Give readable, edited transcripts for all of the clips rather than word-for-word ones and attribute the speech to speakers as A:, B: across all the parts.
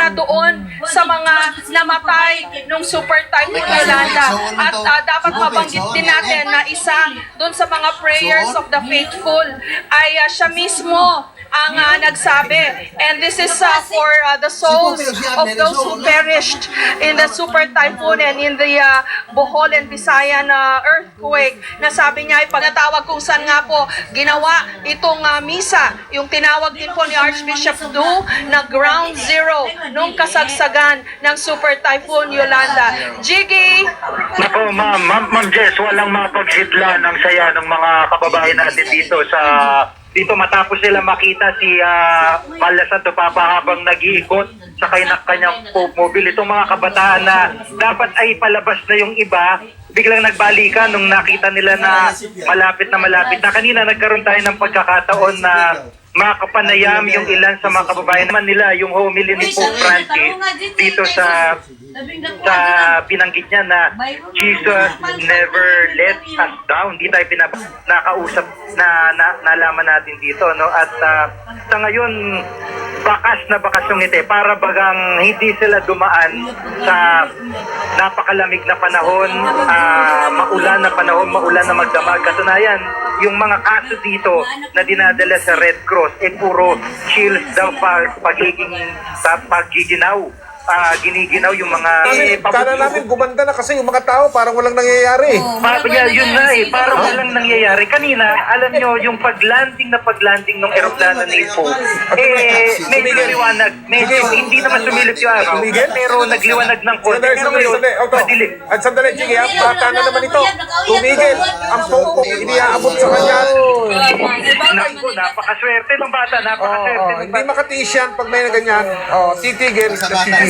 A: para doon sa mga namatay nung Super Typhoon Yolanda. At dapat mabanggit din natin na isa doon sa mga prayers of the faithful ay siya mismo ang nagsabi. And this is for the souls of those who perished in the Super Typhoon and in the Bohol and Visayan earthquake. Nasabi niya ay pagkatawag kung saan nga po ginawa itong misa, yung tinawag din po ni Archbishop Du na ground zero nung kasagsagan ng Super Typhoon Yolanda. Jiggy!
B: Naku, Ma'am Jess, walang mapagsidla ng saya ng mga kababayan natin dito matapos sila makita si Mala Santo Papa habang nag-iikot sa kanyang mobile. Itong mga kabataan na dapat ay palabas na yung iba, biglang nagbalikan nung nakita nila na malapit na. Kanina nagkaroon tayo ng pagkakataon na makapanayam yung ilan sa mga kababayan naman nila, yung homily ni Pope Francis dito sa binanggit niya na Jesus never let us down. Hindi tayo nakausap na nalaman natin dito, no? At sa ngayon bakas yung ngiti, para bagang hindi sila dumaan sa napakalamig na panahon, maulan na magdamag. Katunayan, yung mga kaso dito na dinadala sa Red Cross, puro chills daw pagiginaw. Giniginaw yung mga
C: Kala namin gumanda na kasi yung mga tao parang walang nangyayari.
B: Yun na parang walang nangyayari. Kanina, alam nyo, yung paglanding ng eroplano ni Pope, medyo liwanag. Medyo hindi naman sumilip yung araw, pero nagliwanag ng konti. Pero ngayon, madilim.
C: At sandali, sige, bata na naman ito. Tumigil. Ang Pope, iniaabot sa kanya.
B: Napakaswerte ng bata, napakaswerte.
C: Hindi makatiis yan pag may na ganyan. Titigil.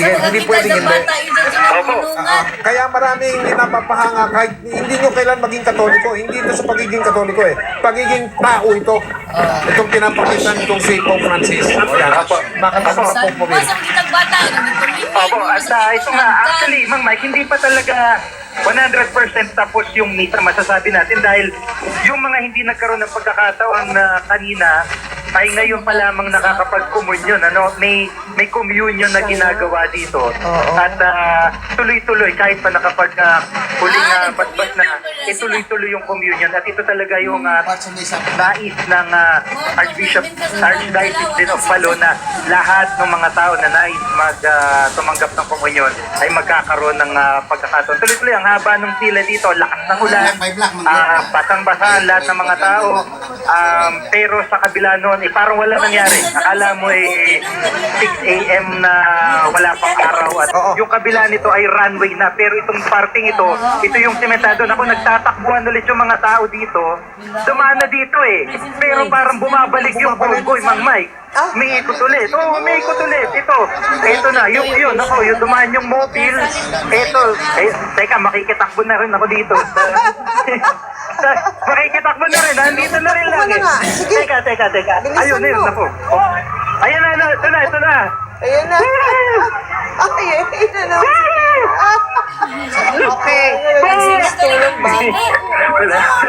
C: Hindi pwedeng hindi. Kaya maraming napapahanga kahit hindi nyo kailan maging katoliko. Hindi ito sa pagiging katoliko pagiging tao ito. Itong pinapakita nitong si Pope Francis. Yan. Makatapos sa Pope Mobile.
B: At ito nga, actually, Mang Mike, hindi pa talaga 100% tapos yung misa, masasabi natin, dahil yung mga hindi nagkaroon ng pagkakataon na kanina ay ngayon pa lamang nakakapag-communion. May communion na ginagawa dito. At tuloy-tuloy, kahit pa huling basbas na, tuloy-tuloy yung communion. At ito talaga yung nais ng Archdiocese din of Palo na lahat ng mga tao na nais tumanggap ng communion ay magkakaroon ng pagkakataon. Tuloy-tuloy, ang haba ng pila dito, lakas ng ulan, basang-basahan lahat ng mga tao. Pero sa kabila noon, parang wala nangyari. Akala mo 6 a.m. na wala pang araw. At yung kabila nito ay runway na. Pero itong parting ito yung sementado. Ako, nagtatakbuhan ulit yung mga tao dito. Dumaan na dito Pero parang bumabalik yung Bongoy, Mang Mike. May ikot ulit. May ikot ulit. Ito na. Yung dumaan yung mobile. Teka, makikitakbo na rin ako dito. Makikitakbo na rin. Nandito na rin lang Teka. Ayun, ako. Ayan na, ito na.
D: Ayan na. Ayan na. Okay.
B: Wala.